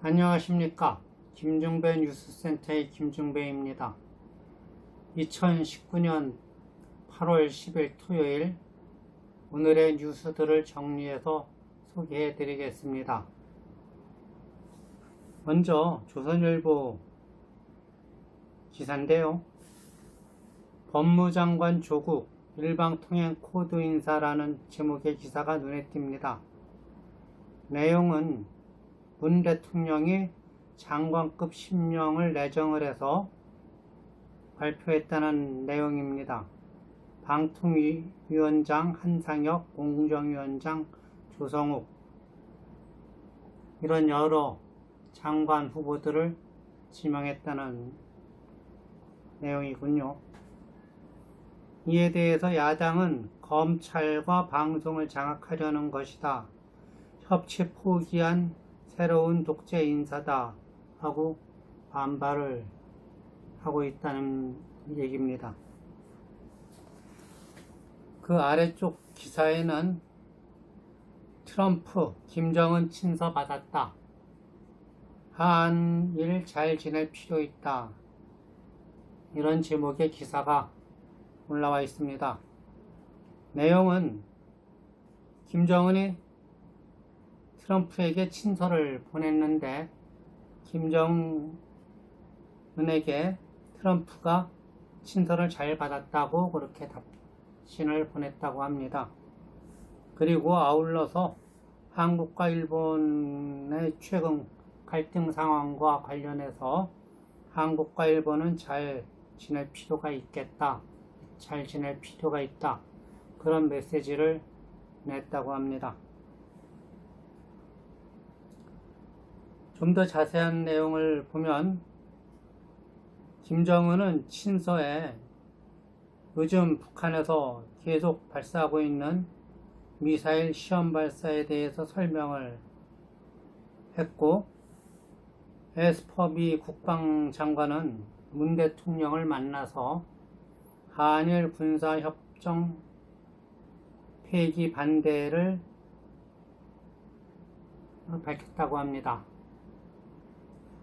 안녕하십니까. 김중배 뉴스센터의 김중배입니다. 2019년 8월 10일 토요일 오늘의 뉴스들을 정리해서 소개해 드리겠습니다. 먼저 조선일보 기사인데요. 법무장관 조국 일방통행 코드 인사라는 제목의 기사가 눈에 띕니다. 내용은 문 대통령이 장관급 심령을 내정을 해서 발표했다는 내용입니다. 방통위원장 한상혁, 공정위원장 조성욱 이런 여러 장관 후보들을 지명했다는 내용이군요. 이에 대해서 야당은 검찰과 방송을 장악하려는 것이다. 협치 포기한 새로운 독재 인사다 하고 반발을 하고 있다는 얘기입니다. 그 아래쪽 기사에는 트럼프, 김정은 친서 받았다. 한일 잘 지낼 필요 있다. 이런 제목의 기사가 올라와 있습니다. 내용은 김정은이 트럼프에게 친서를 보냈는데 김정은에게 트럼프가 친서를 잘 받았다고 그렇게 답신을 보냈다고 합니다. 그리고 아울러서 한국과 일본의 최근 갈등 상황과 관련해서 한국과 일본은 잘 지낼 필요가 있겠다. 잘 지낼 필요가 있다. 그런 메시지를 냈다고 합니다. 좀 더 자세한 내용을 보면 김정은은 친서에 요즘 북한에서 계속 발사하고 있는 미사일 시험 발사에 대해서 설명을 했고, 에스퍼 미 국방장관은 문 대통령을 만나서 한일 군사협정 폐기 반대를 밝혔다고 합니다.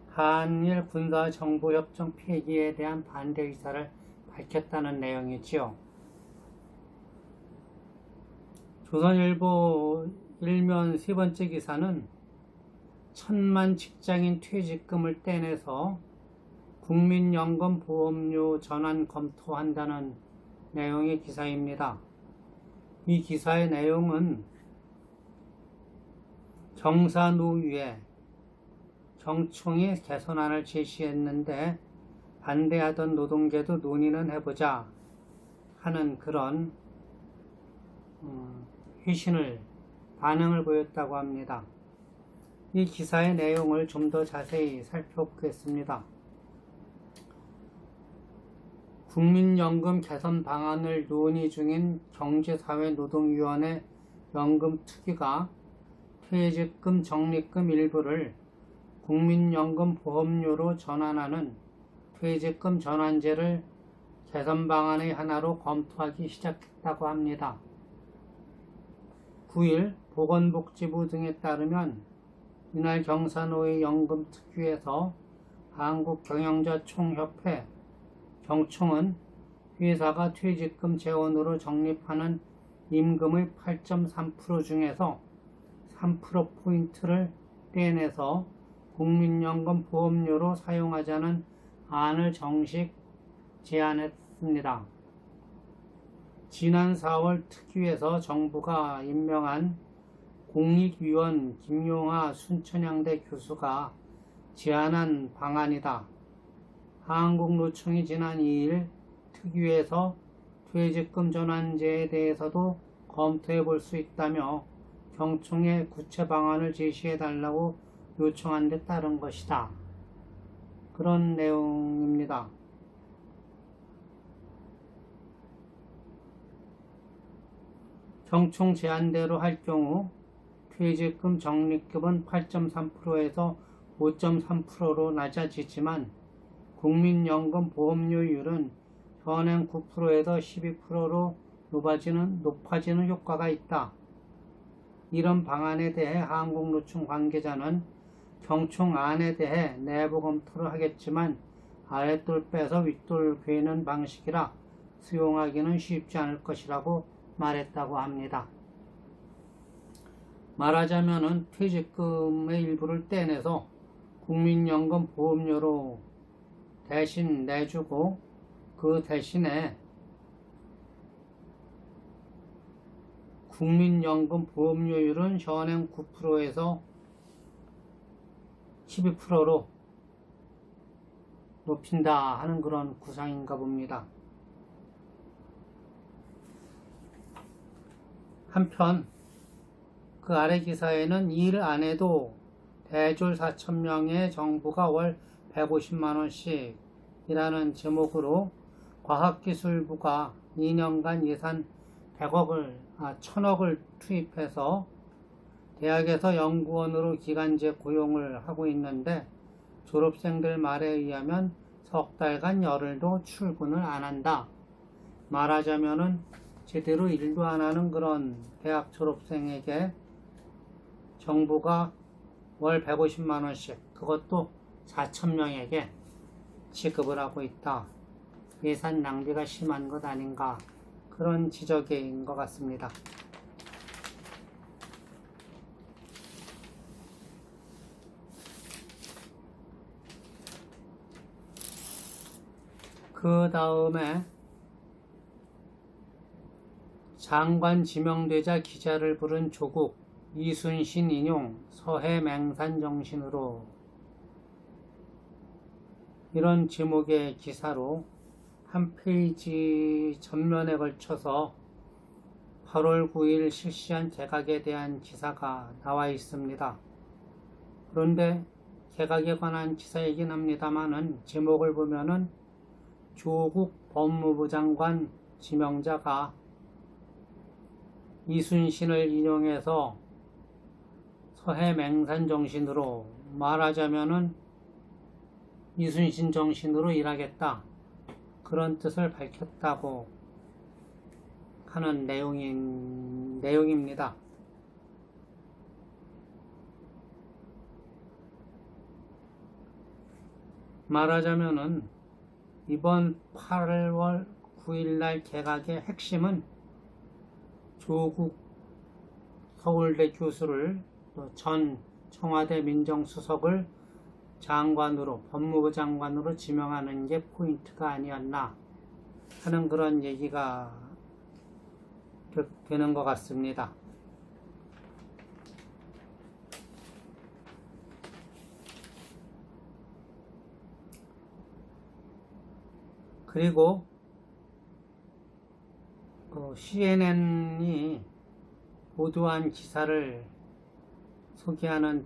한일 군사정보협정 폐기에 대한 반대 의사를 밝혔다는 내용이지요. 조선일보 일면 세 번째 기사는 1000만 직장인 퇴직금을 떼내서 국민연금 보험료 전환 검토한다는 내용의 기사입니다. 이 기사의 내용은 정사노위에 정총이 개선안을 제시했는데 반대하던 노동계도 논의는 해보자 하는 그런 반응을 보였다고 합니다. 이 기사의 내용을 좀 더 자세히 살펴보겠습니다. 국민연금 개선 방안을 논의 중인 경제사회노동위원회 연금특위가 퇴직금 적립금 일부를 국민연금 보험료로 전환하는 퇴직금 전환제를 개선 방안의 하나로 검토하기 시작했다고 합니다. 9일 보건복지부 등에 따르면 이날 경사노위 연금특위에서 한국경영자총협회 경총은 회사가 퇴직금 재원으로 적립하는 임금의 8.3% 중에서 3%포인트를 떼내서 국민연금 보험료로 사용하자는 안을 정식 제안했습니다. 지난 4월 특위에서 정부가 임명한 공익위원 김용하 순천향대 교수가 제안한 방안이다. 한국노총이 지난 2일 특위에서 퇴직금 전환제에 대해서도 검토해 볼 수 있다며 경총에 구체 방안을 제시해 달라고 요청한 데 따른 것이다. 그런 내용입니다. 경총 제안대로 할 경우 퇴직금 적립금은 8.3%에서 5.3%로 낮아지지만 국민연금 보험료율은 현행 9%에서 12%로 높아지는 효과가 있다. 이런 방안에 대해 한국노총 관계자는 경총 안에 대해 내부 검토를 하겠지만 아랫돌 빼서 윗돌 괴는 방식이라 수용하기는 쉽지 않을 것이라고 말했다고 합니다. 말하자면은 퇴직금의 일부를 떼내서 국민연금 보험료로 대신 내주고 그 대신에 국민연금 보험료율은 현행 9%에서 12%로 높인다 하는 그런 구상인가 봅니다. 한편 그 아래 기사에는 일 안 해도 대졸 4,000명의 정부가 월 150만원씩 이라는 제목으로 과학기술부가 2년간 예산 1,000억을 투입해서 대학에서 연구원으로 기간제 고용을 하고 있는데 졸업생들 말에 의하면 석 달간 열흘도 출근을 안 한다. 말하자면은 제대로 일도 안 하는 그런 대학 졸업생에게 정부가 월 150만원씩 그것도 4,000명에게 지급을 하고 있다. 예산 낭비가 심한 것 아닌가 그런 지적인 것 같습니다. 그 다음에 장관 지명되자 기자를 부른 조국 이순신 인용 서해 맹산 정신으로 이런 제목의 기사로 한 페이지 전면에 걸쳐서 8월 9일 실시한 개각에 대한 기사가 나와 있습니다. 그런데 개각에 관한 기사이긴 합니다만은 제목을 보면은 조국 법무부 장관 지명자가 이순신을 인용해서 서해 맹산 정신으로 말하자면은 이순신 정신으로 일하겠다 그런 뜻을 밝혔다고 하는 내용입니다. 말하자면은 이번 8월 9일날 개각의 핵심은 조국 서울대 교수를 또 전 청와대 민정수석을 장관으로 법무부 장관으로 지명하는 게 포인트가 아니었나 하는 그런 얘기가 되는 것 같습니다. 그리고 CNN이 보도한 기사를 소개하는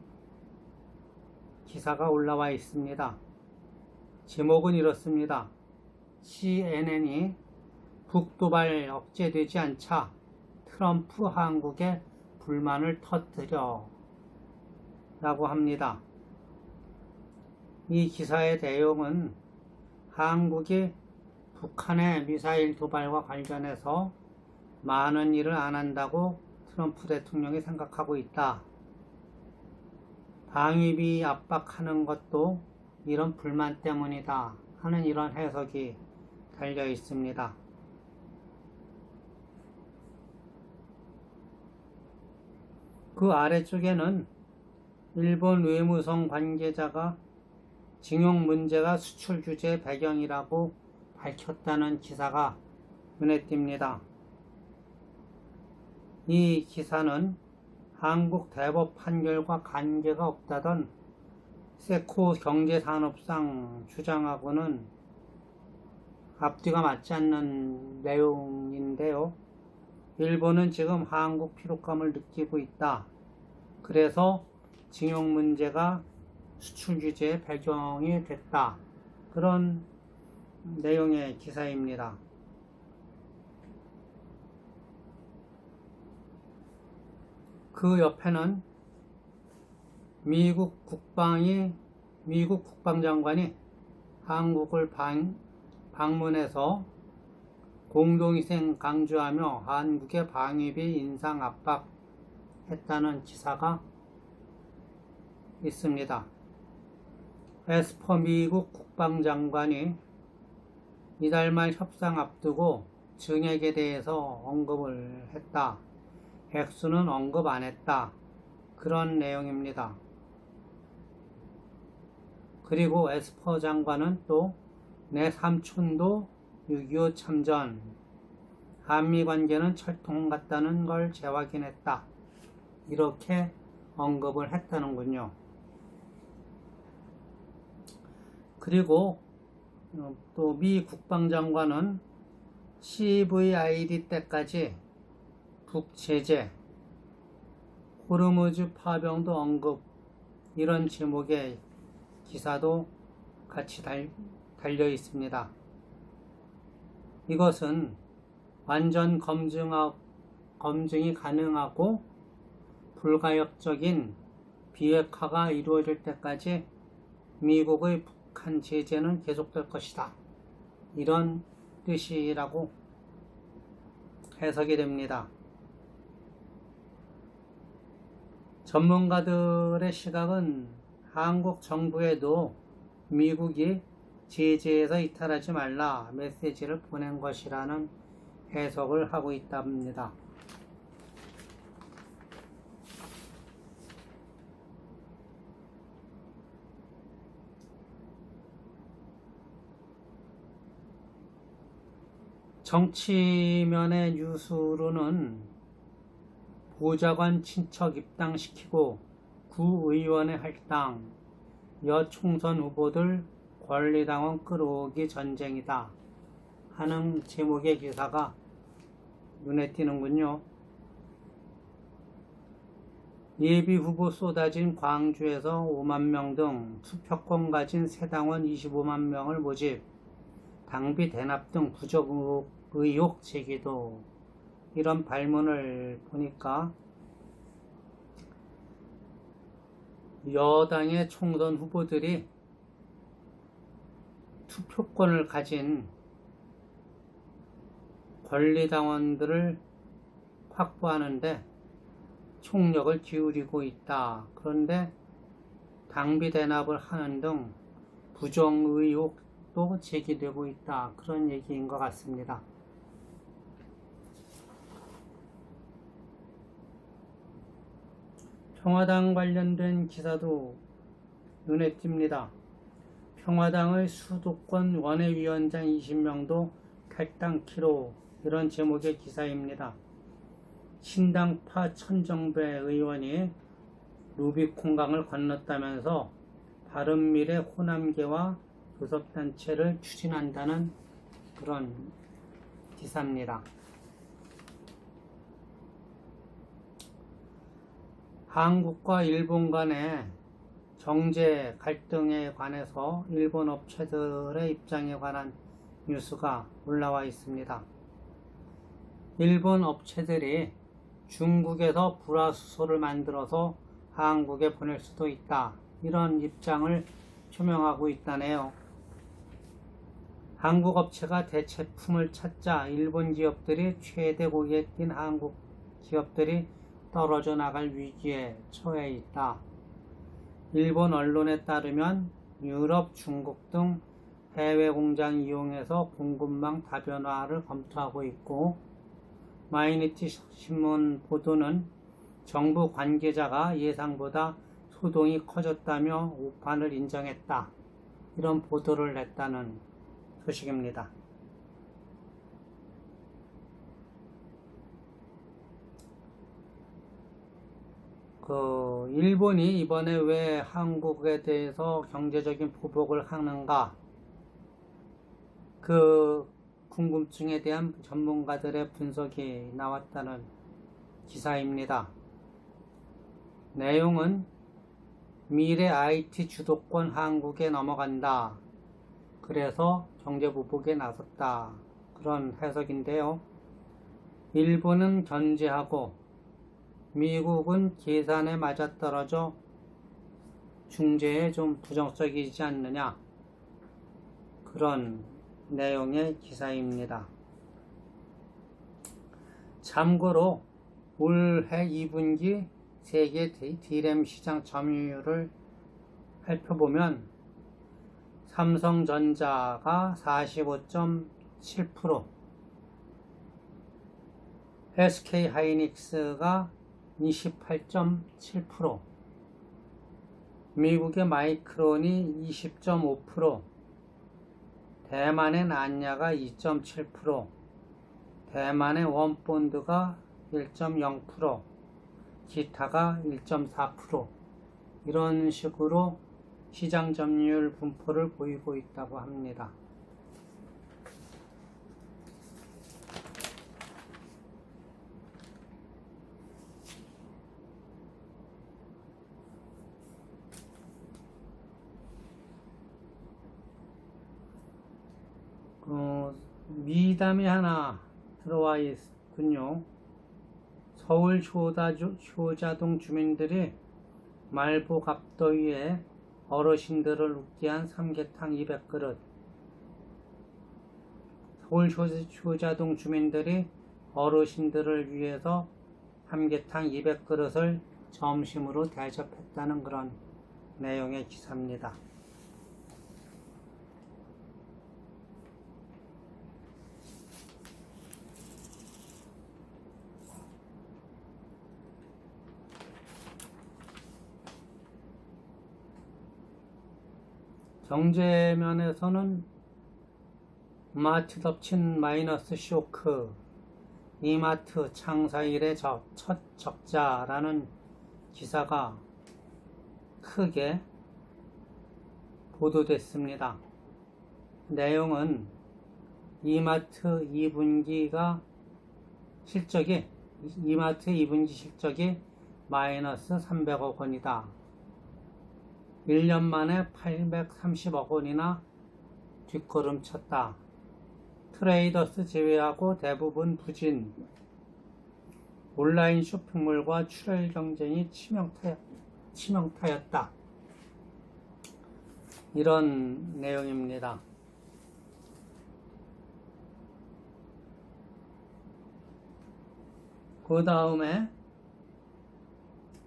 기사가 올라와 있습니다. 제목은 이렇습니다. CNN이 북도발 억제되지 않자 트럼프 한국에 불만을 터뜨려 라고 합니다. 이 기사의 내용은 한국이 북한의 미사일 도발과 관련해서 많은 일을 안 한다고 트럼프 대통령이 생각하고 있다. 방위비 압박하는 것도 이런 불만 때문이다 하는 이런 해석이 달려 있습니다. 그 아래쪽에는 일본 외무성 관계자가 징용 문제가 수출 규제 배경이라고 밝혔다는 기사가 눈에 띕니다. 이 기사는 한국 대법 판결과 관계가 없다던 세코 경제산업상 주장하고는 앞뒤가 맞지 않는 내용인데요. 일본은 지금 한국 피로감을 느끼고 있다. 그래서 징용 문제가 수출 규제의 배경이 됐다. 그런 내용의 기사입니다. 그 옆에는 미국 국방장관이 한국을 방문해서 공동희생 강조하며 한국의 방위비 인상 압박했다는 기사가 있습니다. 에스퍼 미국 국방장관이 이달 말 협상 앞두고 증액에 대해서 언급을 했다. 액수는 언급 안 했다. 그런 내용입니다. 그리고 에스퍼 장관은 또 내 삼촌도 6.25 참전, 한미 관계는 철통 같다는 걸 재확인했다. 이렇게 언급을 했다는군요. 그리고 또 미 국방장관은 CVID 때까지 북제재, 호르무즈 파병도 언급, 이런 제목의 기사도 같이 달려 있습니다. 이것은 완전 검증이 가능하고 불가역적인 비핵화가 이루어질 때까지 미국의 북한 제재는 계속될 것이다. 이런 뜻이라고 해석이 됩니다. 전문가들의 시각은 한국 정부에도 미국이 제재에서 이탈하지 말라 메시지를 보낸 것이라는 해석을 하고 있답니다. 정치면의 뉴스로는 보좌관 친척 입당시키고 구의원의 할당, 여총선 후보들 권리당원 끌어오기 전쟁이다 하는 제목의 기사가 눈에 띄는군요. 예비 후보 쏟아진 광주에서 5만 명 등 투표권 가진 새 당원 25만 명을 모집, 당비 대납 등 부적 의혹 제기도, 이런 발문을 보니까 여당의 총선 후보들이 투표권을 가진 권리당원들을 확보하는데 총력을 기울이고 있다. 그런데 당비 대납을 하는 등 부정 의혹도 제기되고 있다. 그런 얘기인 것 같습니다. 평화당 관련된 기사도 눈에 띕니다. 평화당의 수도권 원외위원장 20명도 탈당키로, 이런 제목의 기사입니다. 신당파 천정배 의원이 루비콘강을 건넜다면서 바른미래 호남계와 교섭단체를 추진한다는 그런 기사입니다. 한국과 일본 간의 정제 갈등에 관해서 일본 업체들의 입장에 관한 뉴스가 올라와 있습니다. 일본 업체들이 중국에서 불화수소를 만들어서 한국에 보낼 수도 있다. 이런 입장을 표명하고 있다네요. 한국 업체가 대체품을 찾자 일본 기업들이 최대 고객인 한국 기업들이 떨어져 나갈 위기에 처해 있다. 일본 언론에 따르면 유럽, 중국 등 해외 공장 이용해서 공급망 다변화를 검토하고 있고, 마이니치 신문 보도는 정부 관계자가 예상보다 소동이 커졌다며 오판을 인정했다. 이런 보도를 냈다는 소식입니다. 일본이 이번에 왜 한국에 대해서 경제적인 보복을 하는가, 그 궁금증에 대한 전문가들의 분석이 나왔다는 기사입니다. 내용은 미래 IT 주도권 한국에 넘어간다. 그래서 경제보복에 나섰다. 그런 해석인데요. 일본은 견제하고 미국은 계산에 맞아떨어져 중재에 좀 부정적이지 않느냐, 그런 내용의 기사입니다. 참고로 올해 2분기 세계 D램 시장 점유율을 살펴보면 삼성전자가 45.7%, SK하이닉스가 28.7%, 미국의 마이크론이 20.5%, 대만의 난야가 2.7%, 대만의 원본드가 1.0%, 기타가 1.4%, 이런 식으로 시장 점유율 분포를 보이고 있다고 합니다. 미담이 하나 들어와 있군요. 서울 효자동 주민들이 말보 갑더위에 어르신들을 웃게 한 삼계탕 200그릇. 서울 효자동 주민들이 어르신들을 위해서 삼계탕 200그릇을 점심으로 대접했다는 그런 내용의 기사입니다. 경제면에서는 마트 덮친 마이너스 쇼크, 이마트 창사 이래 첫 적자라는 기사가 크게 보도됐습니다. 내용은 이마트 2분기 실적이 마이너스 300억 원이다. 1년 만에 830억 원이나 뒷걸음쳤다. 트레이더스 제외하고 대부분 부진. 온라인 쇼핑몰과 출혈 경쟁이 치명타였다. 이런 내용입니다. 그 다음에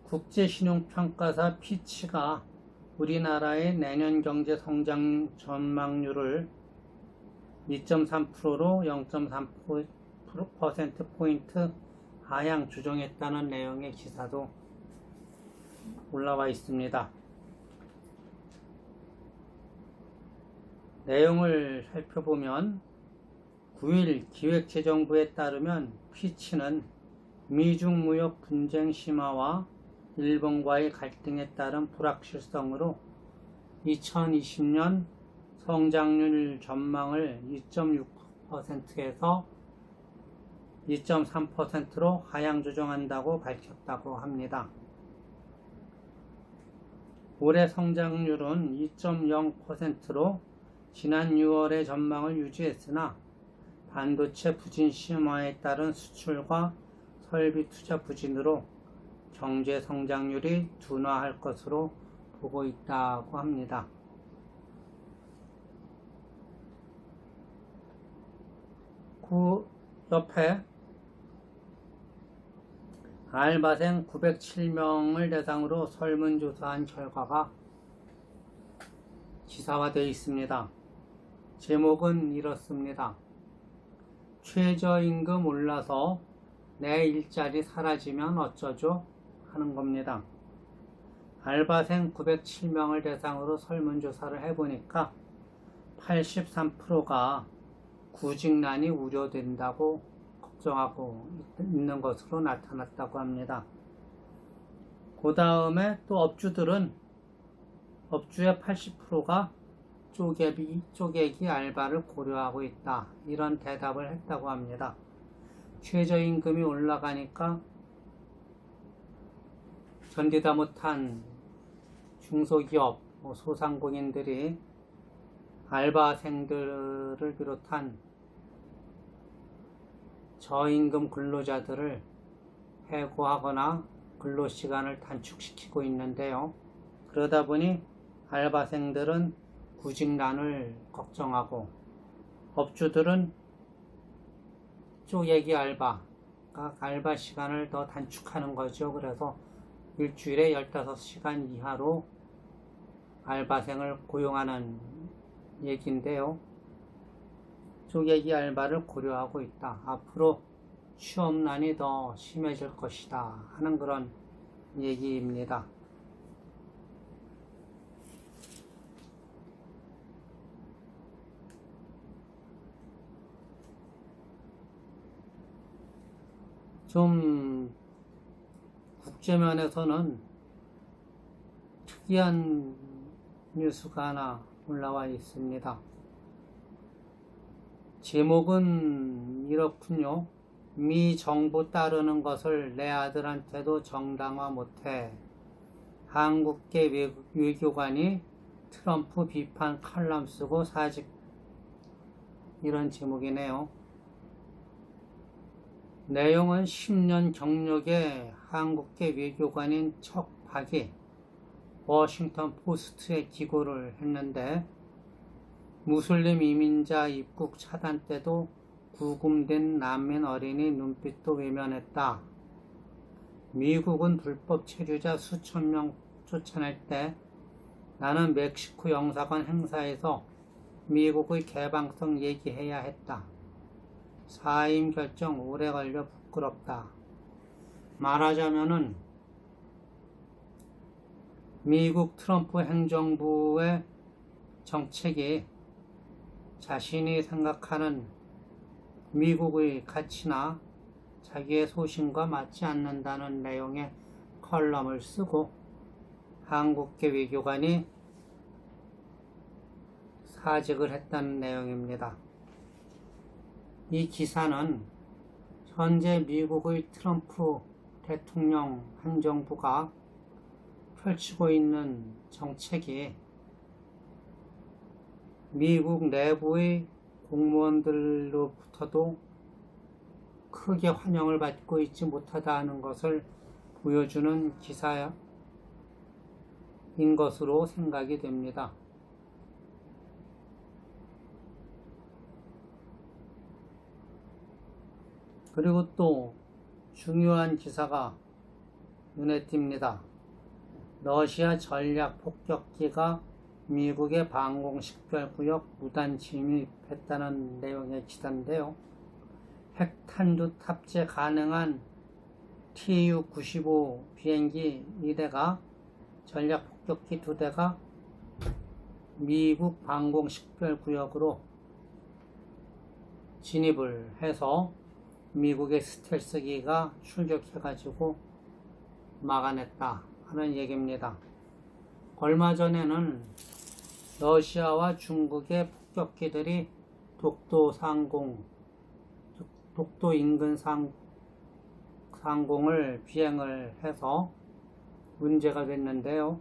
국제신용평가사 피치가 우리나라의 내년 경제 성장 전망률을 2.3%로 0.3%포인트 하향 조정했다는 내용의 기사도 올라와 있습니다. 내용을 살펴보면 9일 기획재정부에 따르면 피치는 미중 무역 분쟁 심화와 일본과의 갈등에 따른 불확실성으로 2020년 성장률 전망을 2.6%에서 2.3%로 하향 조정한다고 밝혔다고 합니다. 올해 성장률은 2.0%로 지난 6월의 전망을 유지했으나 반도체 부진 심화에 따른 수출과 설비 투자 부진으로 경제 성장률이 둔화할 것으로 보고 있다고 합니다. 그 옆에 알바생 907명을 대상으로 설문조사한 결과가 기사화되어 있습니다. 제목은 이렇습니다. 최저임금 올라서 내 일자리 사라지면 어쩌죠? 하는 겁니다. 알바생 907명을 대상으로 설문조사를 해보니까 83%가 구직난이 우려된다고 걱정하고 있는 것으로 나타났다고 합니다. 그 다음에 또 업주의 80%가 쪼개기 알바를 고려하고 있다. 이런 대답을 했다고 합니다. 최저임금이 올라가니까 견디다 못한 중소기업, 소상공인들이 알바생들을 비롯한 저임금 근로자들을 해고하거나 근로시간을 단축시키고 있는데요. 그러다 보니 알바생들은 구직난을 걱정하고 업주들은 쪼개기 알바 시간을 더 단축하는 거죠. 그래서 일주일에 15시간 이하로 알바생을 고용하는 얘기인데요. 쪼개기 알바를 고려하고 있다. 앞으로 취업난이 더 심해질 것이다 하는 그런 얘기입니다. 좀 국제면에서는 특이한 뉴스가 하나 올라와 있습니다. 제목은 이렇군요. 미 정부 따르는 것을 내 아들한테도 정당화 못해. 한국계 외교관이 트럼프 비판 칼럼 쓰고 사직. 이런 제목이네요. 내용은 10년 경력의 한국계 외교관인 척 박이 워싱턴 포스트에 기고를 했는데, 무슬림 이민자 입국 차단 때도 구금된 난민 어린이 눈빛도 외면했다. 미국은 불법 체류자 수천 명 쫓아낼 때 나는 멕시코 영사관 행사에서 미국의 개방성 얘기해야 했다. 사임 결정 오래 걸려 부끄럽다. 말하자면은 미국 트럼프 행정부의 정책이 자신이 생각하는 미국의 가치나 자기의 소신과 맞지 않는다는 내용의 컬럼을 쓰고 한국계 외교관이 사직을 했다는 내용입니다. 이 기사는 현재 미국의 트럼프 대통령 행정부가 펼치고 있는 정책이 미국 내부의 공무원들로부터도 크게 환영을 받고 있지 못하다는 것을 보여주는 기사인 것으로 생각이 됩니다. 그리고 또 중요한 기사가 눈에 띕니다. 러시아 전략 폭격기가 미국의 방공식별구역 무단 침입했다는 내용의 기사인데요. 핵탄두 탑재 가능한 Tu-95 비행기 2대가 전략 폭격기 2대가 미국 방공식별구역으로 진입을 해서 미국의 스텔스기가 출격해가지고 막아냈다 하는 얘기입니다. 얼마 전에는 러시아와 중국의 폭격기들이 독도 인근 상공을 비행을 해서 문제가 됐는데요.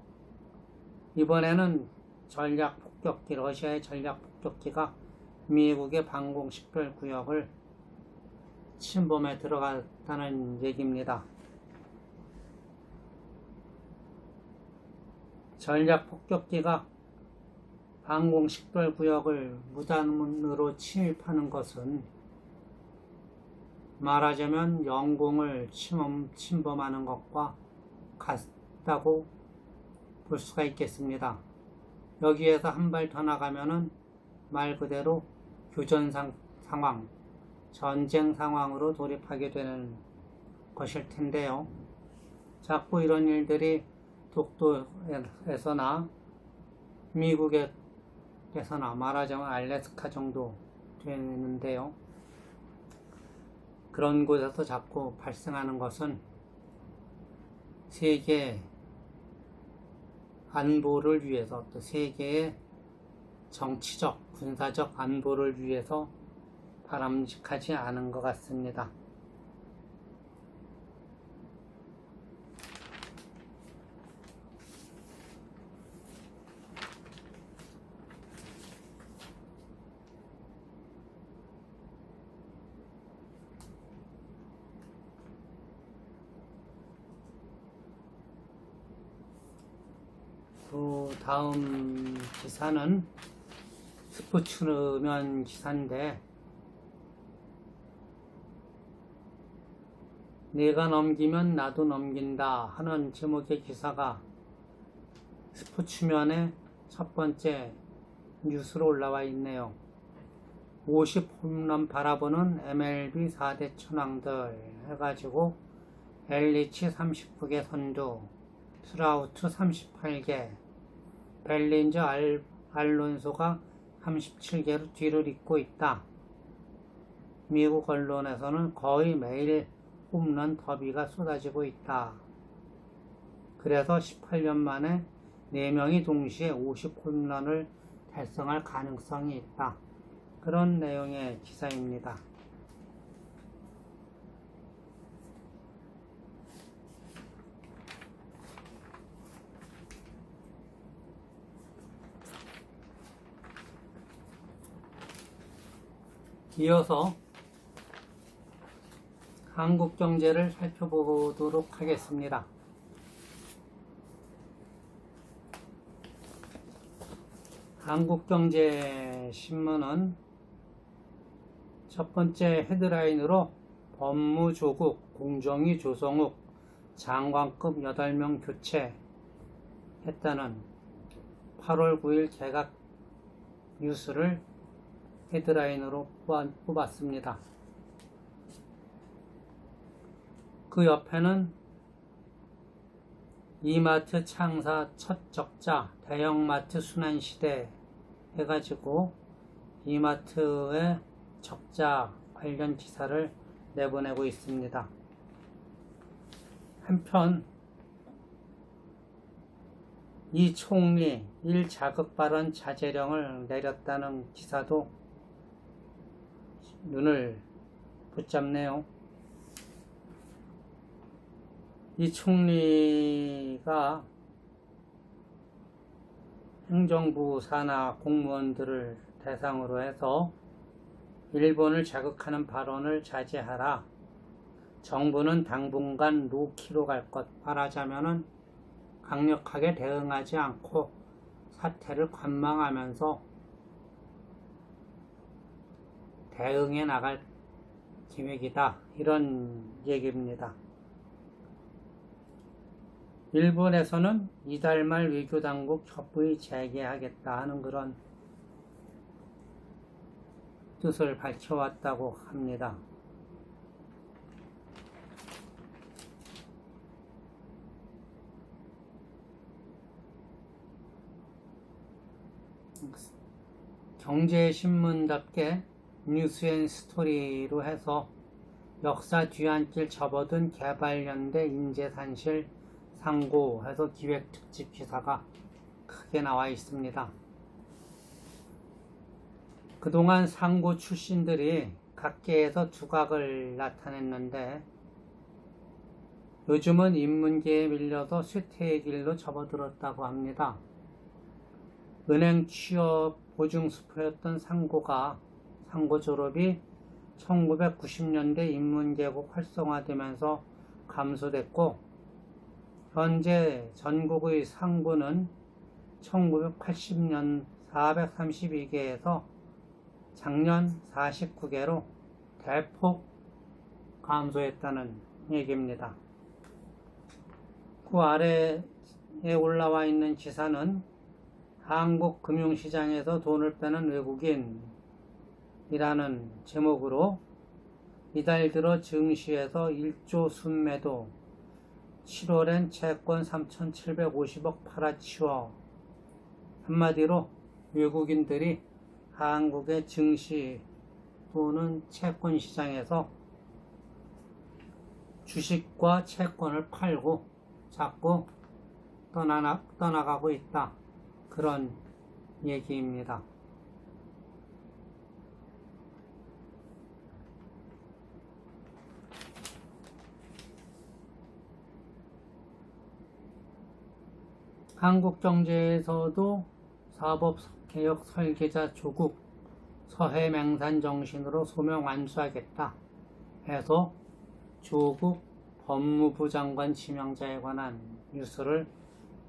이번에는 러시아의 전략 폭격기가 미국의 방공식별구역을 침범해 들어갔다는 얘기입니다. 전략 폭격기가 방공식별구역을 무단으로 침입하는 것은 말하자면 영공을 침범하는 것과 같다고 볼 수가 있겠습니다. 여기에서 한 발 더 나가면은 말 그대로 교전 상황, 전쟁 상황으로 돌입하게 되는 것일 텐데요. 자꾸 이런 일들이 독도에서나 미국에서나 말하자면 알래스카 정도 되는데요. 그런 곳에서 자꾸 발생하는 것은 세계 안보를 위해서, 또 세계의 정치적, 군사적 안보를 위해서 바람직하지 않은 것 같습니다. 다음 기사는 스포츠면 기사인데, 내가 넘기면 나도 넘긴다 하는 제목의 기사가 스포츠면에 첫 번째 뉴스로 올라와 있네요. 50홈런 바라보는 MLB 4대 천왕들 해가지고 엘리치 39개 선두, 트라우트 38개, 벨린저 알론소가 37개로 뒤를 잇고 있다. 미국 언론에서는 거의 매일 홈런 더비가 쏟아지고 있다. 그래서 18년 만에 4명이 동시에 50홈런을 달성할 가능성이 있다. 그런 내용의 기사입니다. 이어서 한국 경제를 살펴보도록 하겠습니다. 한국경제신문은 첫 번째 헤드라인으로 법무조국 공정위 조성욱 장관급 8명 교체했다는 8월 9일 개각 뉴스를 헤드라인으로 뽑았습니다. 그 옆에는 이마트 창사 첫 적자 대형마트 순환시대 해가지고 이마트의 적자 관련 기사를 내보내고 있습니다. 한편 이 총리 1자극 발언 자제령을 내렸다는 기사도 눈을 붙잡네요. 이 총리가 행정부 산하 공무원들을 대상으로 해서 일본을 자극하는 발언을 자제하라. 정부는 당분간 로키로 갈 것. 말하자면은 강력하게 대응하지 않고 사태를 관망하면서 대응해 나갈 계획이다. 이런 얘기입니다. 일본에서는 이달 말 외교당국 협의 재개하겠다 하는 그런 뜻을 밝혀왔다고 합니다. 경제신문답게 뉴스앤스토리로 해서 역사 뒤안길 접어든 개발연대 인재산실 상고해서 기획 특집 기사가 크게 나와 있습니다. 그동안 상고 출신들이 각계에서 두각을 나타냈는데 요즘은 인문계에 밀려서 쇠퇴의 길로 접어들었다고 합니다. 은행 취업 보증수표였던 상고 졸업이 1990년대 인문계국 활성화되면서 감소됐고 현재 전국의 상고는 1980년 432개에서 작년 49개로 대폭 감소했다는 얘기입니다. 그 아래에 올라와 있는 기사는 한국 금융시장에서 돈을 빼는 외국인이라는 제목으로 이달 들어 증시에서 1조 순매도 7월엔 채권 3,750억 팔아치워. 한마디로 외국인들이 한국의 증시 또는 채권 시장에서 주식과 채권을 팔고 자꾸 떠나가고 있다. 그런 얘기입니다. 한국경제에서도 사법개혁 설계자 조국 서해맹산 정신으로 소명 완수하겠다 해서 조국 법무부 장관 지명자에 관한 뉴스를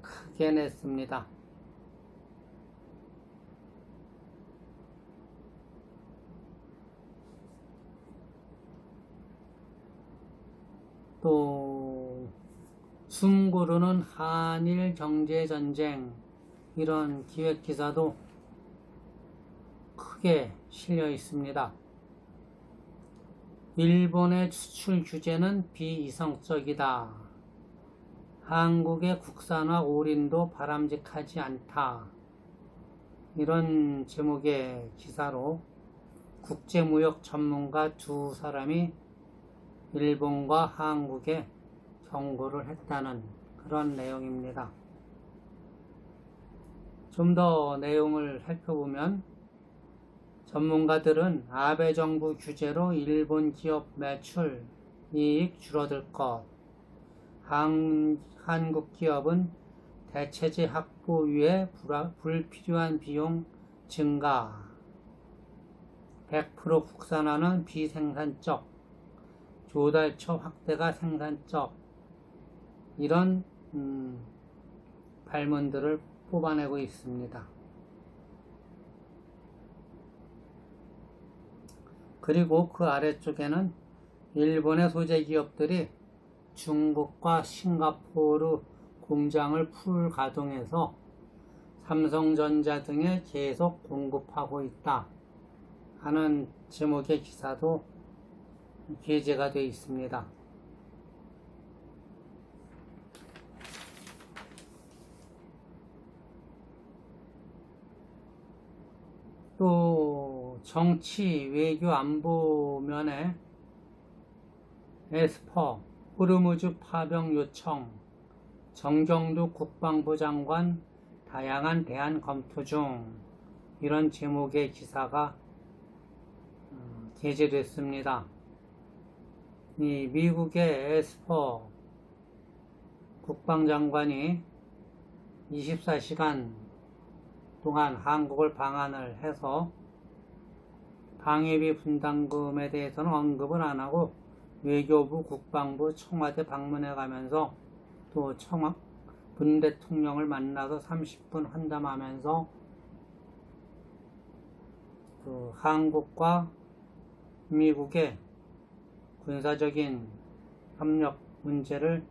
크게 냈습니다. 또 숨 고르는 한일 경제전쟁 이런 기획 기사도 크게 실려 있습니다. 일본의 수출 규제는 비이성적이다. 한국의 국산화 올인도 바람직하지 않다. 이런 제목의 기사로 국제무역 전문가 두 사람이 일본과 한국에 경고를 했다는 그런 내용입니다. 좀 더 내용을 살펴보면 전문가들은 아베 정부 규제로 일본 기업 매출, 이익 줄어들 것, 한국 기업은 대체재 확보 위에 불필요한 비용 증가, 100% 국산화는 비생산적, 조달처 확대가 생산적, 이런 발문들을 뽑아내고 있습니다. 그리고 그 아래쪽에는 일본의 소재 기업들이 중국과 싱가포르 공장을 풀 가동해서 삼성전자 등에 계속 공급하고 있다 하는 제목의 기사도 게재가 되어 있습니다. 또 정치, 외교, 안보 면에 에스퍼, 호르무즈 파병 요청, 정경두 국방부 장관 다양한 대안 검토 중, 이런 제목의 기사가 게재됐습니다. 이 미국의 에스퍼 국방장관이 24시간 동안 한국을 방한을 해서 방위비 분담금에 대해서는 언급을 안 하고 외교부, 국방부, 청와대 방문해 가면서 또 문 대통령을 만나서 30분 환담하면서 그 한국과 미국의 군사적인 협력 문제를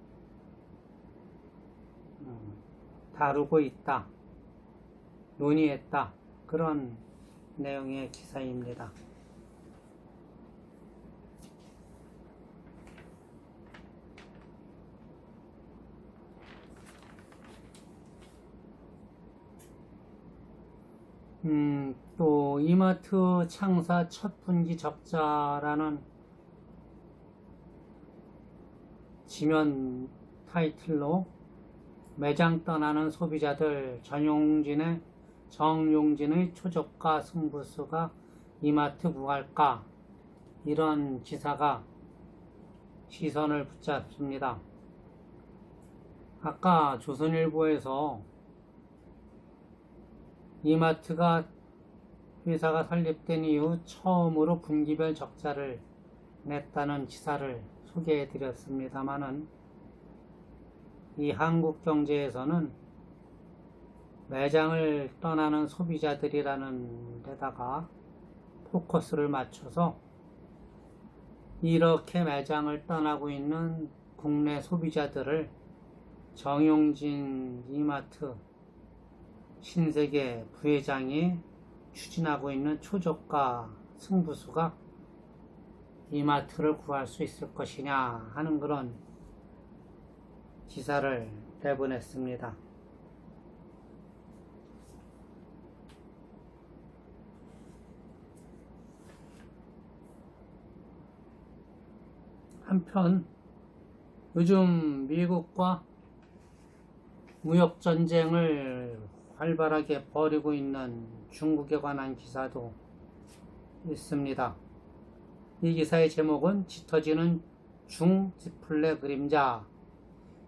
다루고 있다, 논의했다, 그런 내용의 기사입니다. 또 이마트 창사 첫 분기 적자라는 지면 타이틀로 매장 떠나는 소비자들 정용진의 초저가 승부수가 이마트 구할까, 이런 기사가 시선을 붙잡습니다. 아까 조선일보에서 이마트가 회사가 설립된 이후 처음으로 분기별 적자를 냈다는 기사를 소개해 드렸습니다마는, 이 한국경제에서는 매장을 떠나는 소비자들이라는 데다가 포커스를 맞춰서 이렇게 매장을 떠나고 있는 국내 소비자들을 정용진 이마트 신세계 부회장이 추진하고 있는 초저가 승부수가 이마트를 구할 수 있을 것이냐 하는 그런 기사를 내보냈습니다. 한편 요즘 미국과 무역전쟁을 활발하게 벌이고 있는 중국에 관한 기사도 있습니다. 이 기사의 제목은 짙어지는 중 디플레 그림자,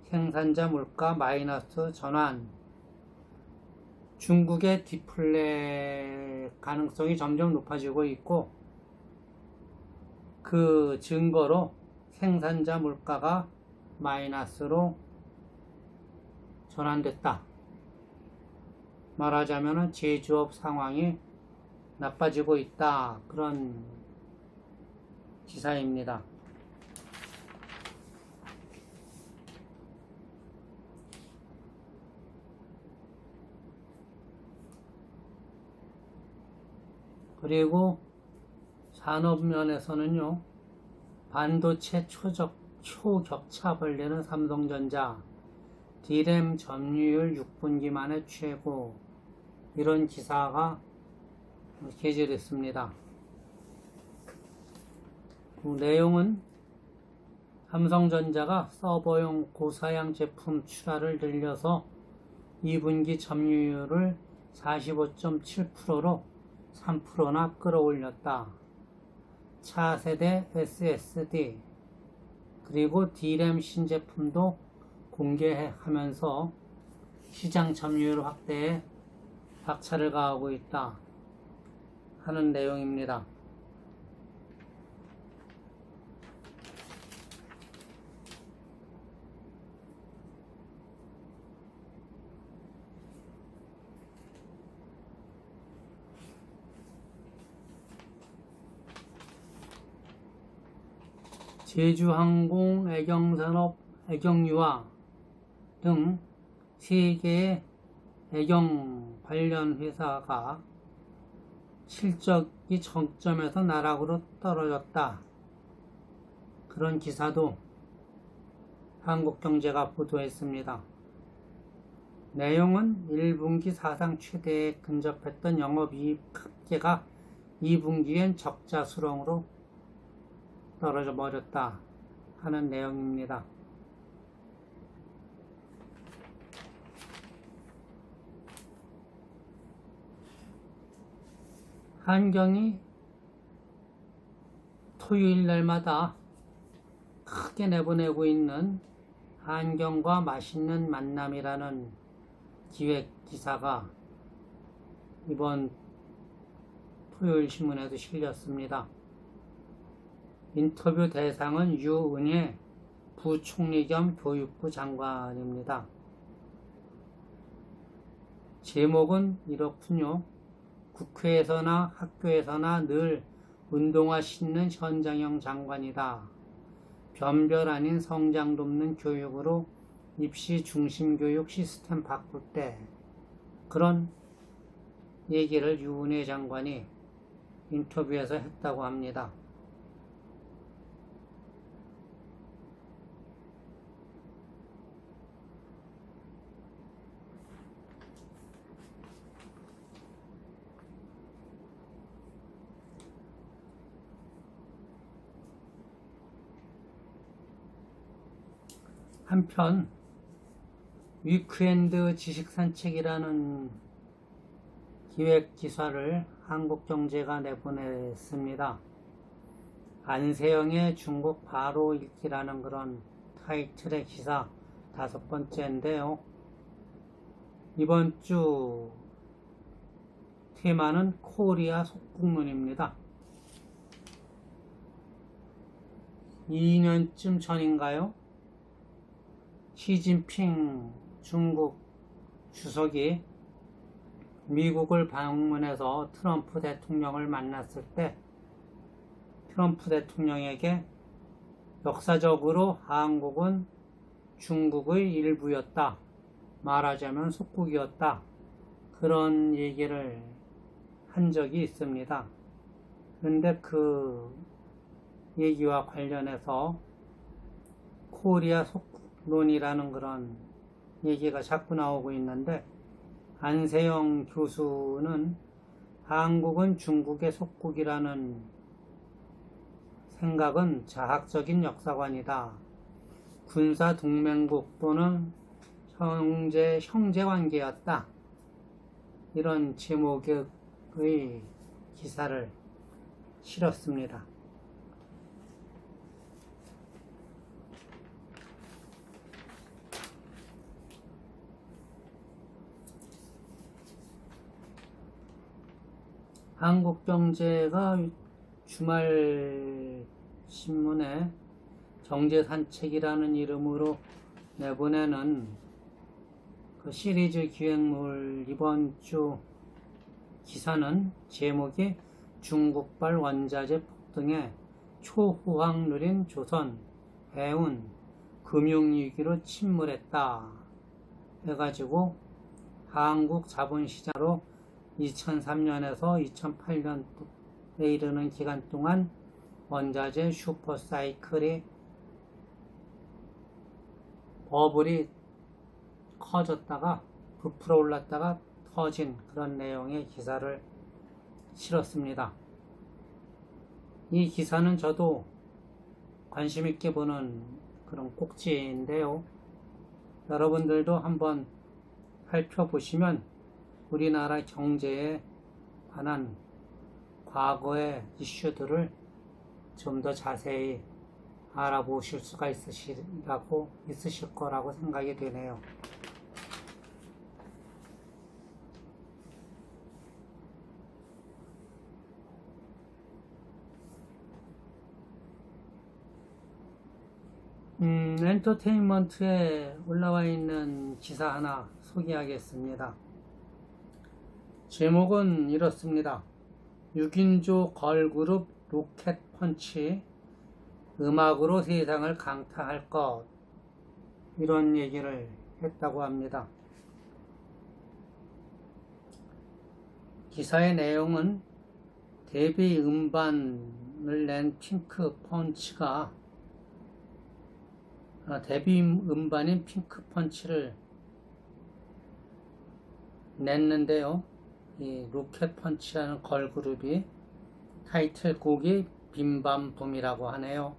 생산자 물가 마이너스 전환. 중국의 디플레 가능성이 점점 높아지고 있고, 그 증거로 생산자 물가가 마이너스로 전환됐다. 말하자면 제조업 상황이 나빠지고 있다, 그런 기사입니다. 그리고 산업면에서는요, 반도체 초격차 벌리는 삼성전자, D램 점유율 6분기 만에 최고, 이런 기사가 게재됐습니다. 그 내용은 삼성전자가 서버용 고사양 제품 출하를 늘려서 2분기 점유율을 45.7%로 3%나 끌어올렸다. 차세대 SSD 그리고 D램 신제품도 공개하면서 시장 점유율 확대에 박차를 가하고 있다 하는 내용입니다. 제주항공, 애경산업, 애경유화 등 3개의 애경 관련 회사가 실적이 정점에서 나락으로 떨어졌다. 그런 기사도 한국경제가 보도했습니다. 내용은 1분기 사상 최대에 근접했던 영업이익 합계가 2분기엔 적자 수렁으로 떨어져 버렸다 하는 내용입니다. 한경이 토요일 날마다 크게 내보내고 있는 한경과 맛있는 만남이라는 기획 기사가 이번 토요일 신문에도 실렸습니다. 인터뷰 대상은 유은혜 부총리 겸 교육부 장관입니다. 제목은 이렇군요. 국회에서나 학교에서나 늘 운동화 신는 현장형 장관이다. 변별 아닌 성장 돕는 교육으로 입시 중심 교육 시스템 바꿀 때, 그런 얘기를 유은혜 장관이 인터뷰에서 했다고 합니다. 한편 위크엔드 지식산책이라는 기획 기사를 한국경제가 내보냈습니다. 안세영의 중국 바로 읽기라는 그런 타이틀의 기사 5번째인데요. 이번 주 테마는 코리아 속국문입니다. 2년쯤 전인가요? 시진핑 중국 주석이 미국을 방문해서 트럼프 대통령을 만났을 때 트럼프 대통령에게 역사적으로 한국은 중국의 일부였다. 말하자면 속국이었다. 그런 얘기를 한 적이 있습니다. 그런데 그 얘기와 관련해서 코리아 속국론이라는 그런 얘기가 자꾸 나오고 있는데, 안세영 교수는 한국은 중국의 속국이라는 생각은 자학적인 역사관이다. 군사 동맹국 또는 형제관계였다. 이런 제목의 기사를 실었습니다. 한국경제가 주말 신문에 정제산책이라는 이름으로 내보내는 그 시리즈 기획물 이번 주 기사는 제목이 중국발 원자재 폭등에 초호황 누린 조선, 해운, 금융위기로 침몰했다 해가지고 한국 자본시장으로 2003년에서 2008년 이르는 기간 동안 원자재 슈퍼사이클이 버블이 커졌다가 부풀어 올랐다가 터진 그런 내용의 기사를 실었습니다. 이 기사는 저도 관심 있게 보는 그런 꼭지인데요. 여러분들도 한번 살펴보시면 우리나라 경제에 관한 과거의 이슈들을 좀 더 자세히 알아보실 수가 있으실 거라고 생각이 되네요. 엔터테인먼트에 올라와 있는 기사 하나 소개하겠습니다. 제목은 이렇습니다. 6인조 걸그룹 로켓펀치 음악으로 세상을 강타할 것, 이런 얘기를 했다고 합니다. 기사의 내용은 데뷔 음반을 낸 핑크펀치가 데뷔 음반인 핑크펀치를 냈는데요. 이 로켓펀치라는 걸그룹이 타이틀곡이 빔밤붐이라고 하네요.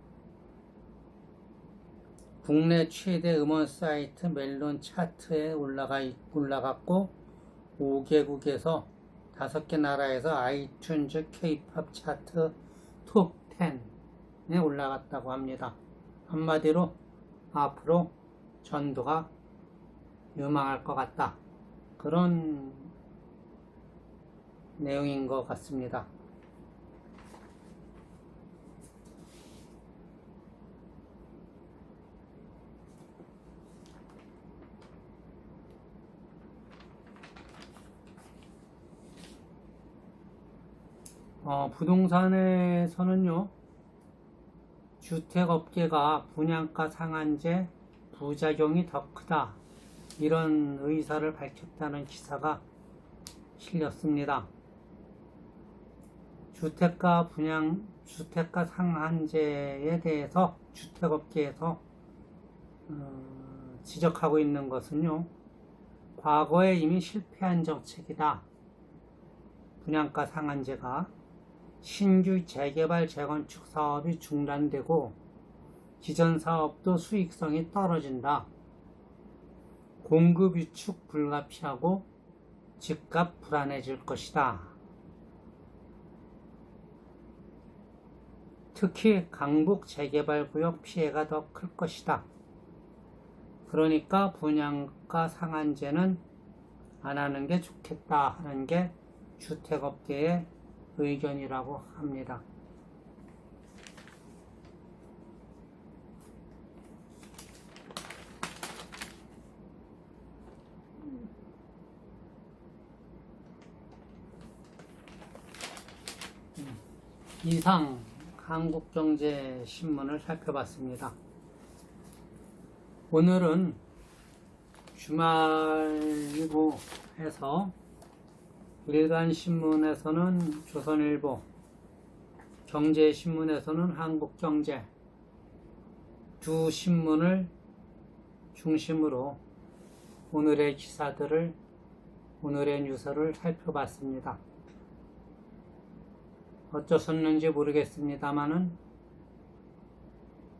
국내 최대 음원 사이트 멜론 차트에 올라갔고 5개국에서 5개 나라에서 아이튠즈 K-팝 차트 톱 10에 올라갔다고 합니다. 한마디로 앞으로 전도가 유망할 것 같다, 그런 내용인 것 같습니다. 부동산에서는요, 주택업계가 분양가 상한제 부작용이 더 크다, 이런 의사를 밝혔다는 기사가 실렸습니다. 주택가 상한제에 대해서 주택업계에서 지적하고 있는 것은요, 과거에 이미 실패한 정책이다. 분양가 상한제가 신규 재개발 재건축 사업이 중단되고 기존 사업도 수익성이 떨어진다. 공급 위축 불가피하고 집값 불안해질 것이다. 특히 강북 재개발구역 피해가 더 클 것이다. 그러니까 분양가 상한제는 안 하는 게 좋겠다 하는 게 주택업계의 의견이라고 합니다. 이상 한국경제신문을 살펴봤습니다. 오늘은 주말이고 해서 일간신문에서는 조선일보, 경제신문에서는 한국경제, 두 신문을 중심으로 오늘의 뉴스를 살펴봤습니다. 어쩌셨는지 모르겠습니다만은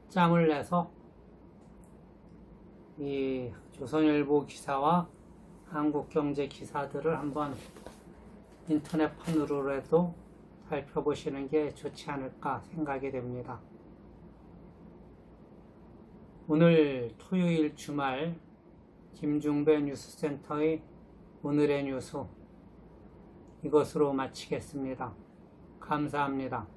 짬을 내서 이 조선일보 기사와 한국경제 기사들을 한번 인터넷판으로라도 살펴보시는 게 좋지 않을까 생각이 됩니다. 오늘 토요일 주말 김중배 뉴스센터의 오늘의 뉴스, 이것으로 마치겠습니다. 감사합니다.